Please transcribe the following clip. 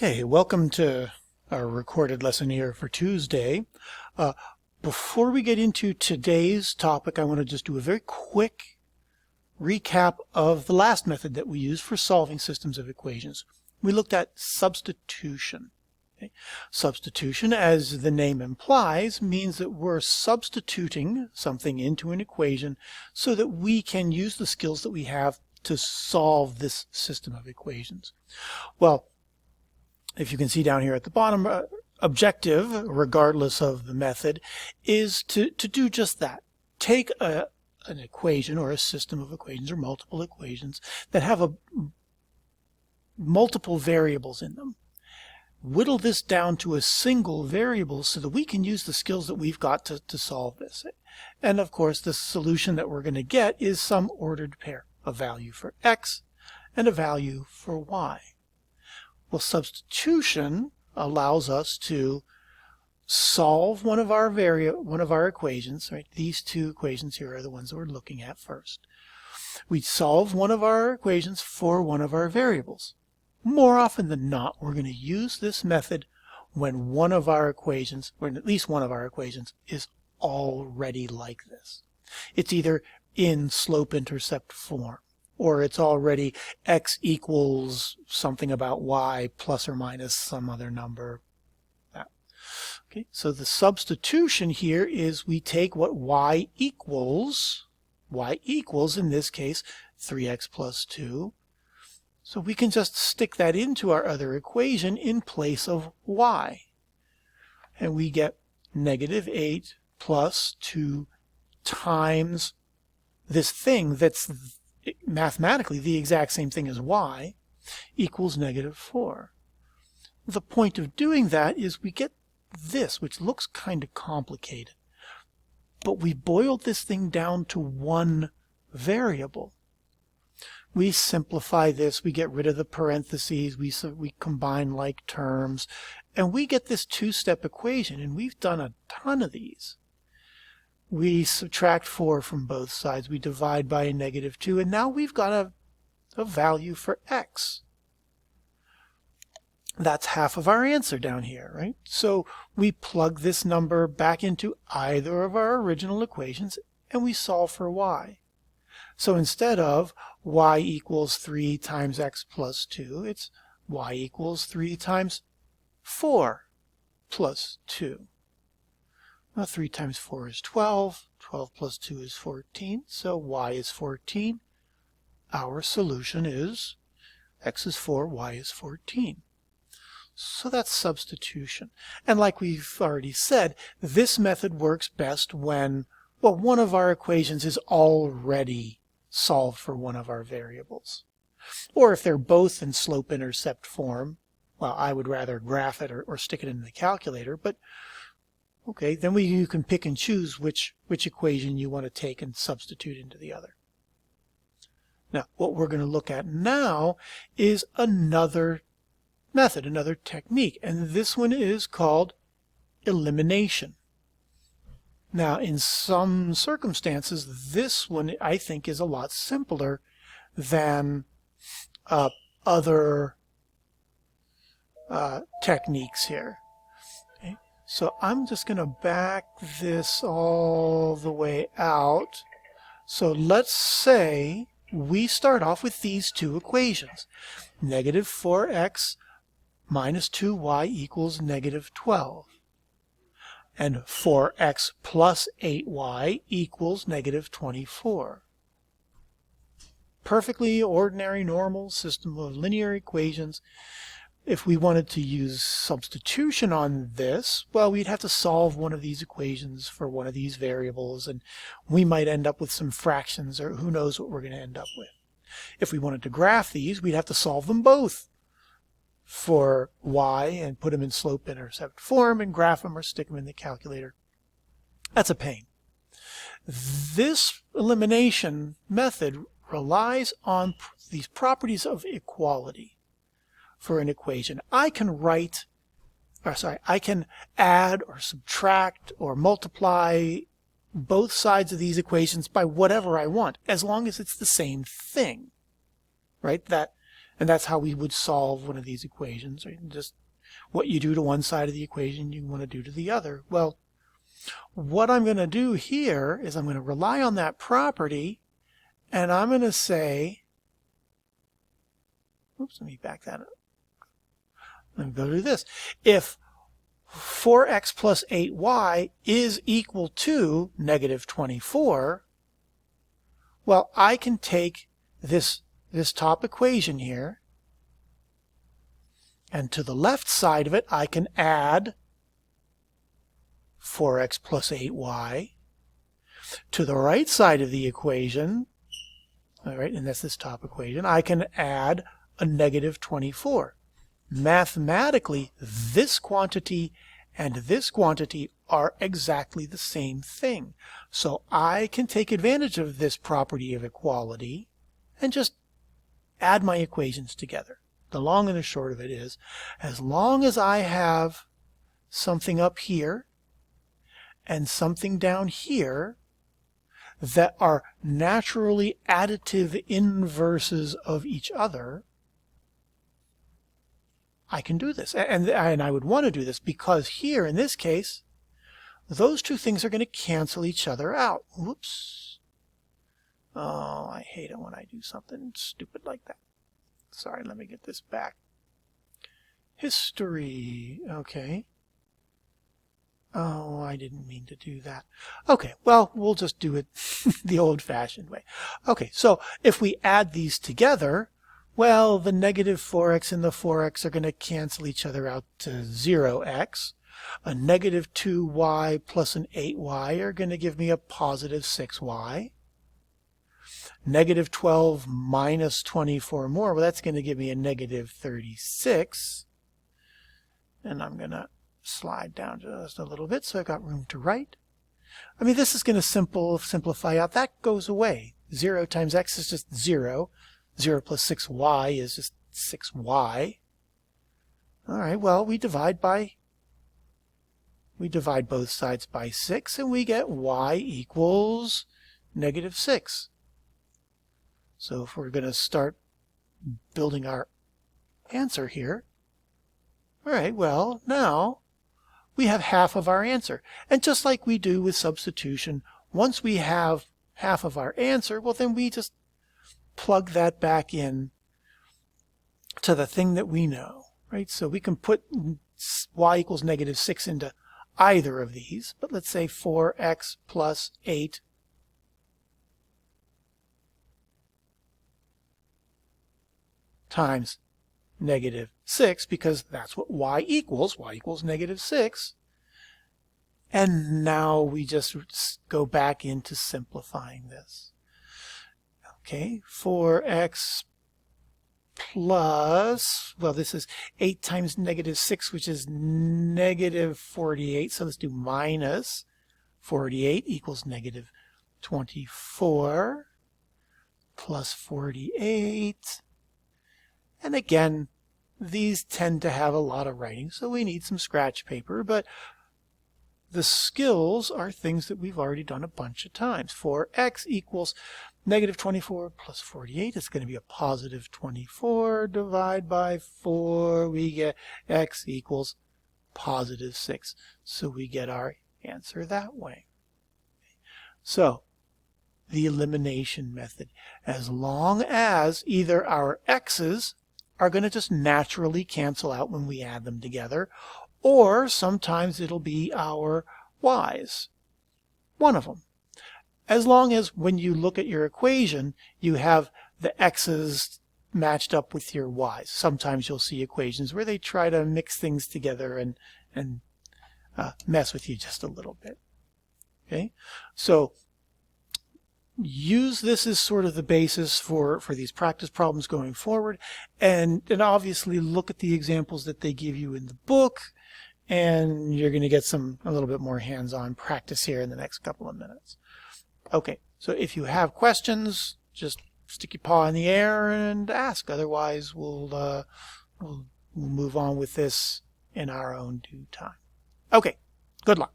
Okay, welcome to our recorded lesson here for Tuesday. Before we get into today's topic, I want to just do a very quick recap of the last method that we used for solving systems of equations. We looked at substitution. Okay? Substitution, as the name implies, means that we're substituting something into an equation so that we can use the skills that we have to solve this system of equations. Well, if you can see down here at the bottom, objective, regardless of the method, is to do just that. Take an equation or a system of equations or multiple equations that have multiple variables in them. Whittle this down to a single variable so that we can use the skills that we've got to solve this. And of course, the solution that we're going to get is some ordered pair, a value for x and a value for y. Well, substitution allows us to solve one of our equations, right? These two equations here are the ones that we're looking at first. We solve one of our equations for one of our variables. More often than not, we're going to use this method when one of our equations, or at least one of our equations, is already like this. It's either in slope-intercept form, or it's already x equals something about y plus or minus some other number. Okay, so the substitution here is we take what y equals in this case 3x plus 2. So we can just stick that into our other equation in place of y. And we get negative 8 plus 2 times this thing that's mathematically the exact same thing as y equals negative 4. The point of doing that is we get this, which looks kind of complicated, but we boiled this thing down to one variable. We simplify this, we get rid of the parentheses, we combine like terms, and we get this two-step equation, and we've done a ton of these. We subtract 4 from both sides, we divide by a negative 2, and now we've got a value for x. That's half of our answer down here, right? So we plug this number back into either of our original equations, and we solve for y. So instead of y equals 3 times x plus 2, it's y equals 3 times 4 plus 2. Well, 3 times 4 is 12. 12 plus 2 is 14. So y is 14. Our solution is x is 4, y is 14. So that's substitution. And like we've already said, this method works best when, well, one of our equations is already solved for one of our variables. Or if they're both in slope-intercept form, well, I would rather graph it or stick it in the calculator, but okay, then you can pick and choose which equation you want to take and substitute into the other. Now, what we're going to look at now is another method, another technique, and this one is called elimination. Now, in some circumstances, this one I think is a lot simpler than other techniques here. Okay? So I'm just going to back this all the way out. So let's say we start off with these two equations. Negative 4x minus 2y equals negative 12. And 4x plus 8y equals negative 24. Perfectly ordinary, normal system of linear equations. If we wanted to use substitution on this, well, we'd have to solve one of these equations for one of these variables, and we might end up with some fractions, or who knows what we're going to end up with. If we wanted to graph these, we'd have to solve them both for y and put them in slope-intercept form and graph them or stick them in the calculator. That's a pain. This elimination method relies on these properties of equality for an equation. I can add or subtract or multiply both sides of these equations by whatever I want, as long as it's the same thing, right? And that's how we would solve one of these equations. Right? Just what you do to one side of the equation, you want to do to the other. Well, what I'm going to do here is I'm going to rely on that property, and I'm going to say, oops, let me back that up. Let me go do this. If 4x plus 8y is equal to negative 24, well, I can take this top equation here, and to the left side of it, I can add 4x plus 8y. To the right side of the equation, all right, and that's this top equation, I can add a negative 24. Mathematically, this quantity and this quantity are exactly the same thing. So I can take advantage of this property of equality and just add my equations together. The long and the short of it is, as long as I have something up here and something down here that are naturally additive inverses of each other, I can do this. And I would want to do this because here, in this case, those two things are going to cancel each other out. Whoops. Oh, I hate it when I do something stupid like that. Sorry, let me get this back. History. Okay. Oh, I didn't mean to do that. Okay, well, we'll just do it the old-fashioned way. Okay, so if we add these together, well, the negative 4x and the 4x are going to cancel each other out to 0x. A negative 2y plus an 8y are going to give me a positive 6y. Negative 12 minus 24 more, well, that's going to give me a negative 36. And I'm going to slide down just a little bit so I got room to write. I mean, this is going to simplify out. That goes away. 0 times x is just 0. 0 plus 6y is just 6y. All right, well, we divide both sides by 6, and we get y equals negative 6. So if we're going to start building our answer here, all right, well, now we have half of our answer. And just like we do with substitution, once we have half of our answer, well, then we just plug that back in to the thing that we know, right? So we can put y equals negative 6 into either of these, but let's say 4x plus 8 times negative 6, because that's what y equals. Y equals negative 6. And now we just go back into simplifying this. Okay, 4x plus, well, this is 8 times negative 6, which is negative 48. So let's do minus 48 equals negative 24 plus 48. And again, these tend to have a lot of writing, so we need some scratch paper, but the skills are things that we've already done a bunch of times. 4x equals negative 24 plus 48 is going to be a positive 24. Divide by 4, we get x equals positive 6. So we get our answer that way. So the elimination method, as long as either our x's are going to just naturally cancel out when we add them together, or sometimes it'll be our y's, one of them. As long as when you look at your equation, you have the x's matched up with your y's. Sometimes you'll see equations where they try to mix things together and mess with you just a little bit. Okay, so use this as sort of the basis for these practice problems going forward, and obviously look at the examples that they give you in the book, and you're going to get a little bit more hands-on practice here in the next couple of minutes. Okay, so if you have questions, just stick your paw in the air and ask. Otherwise, we'll move on with this in our own due time. Okay, good luck.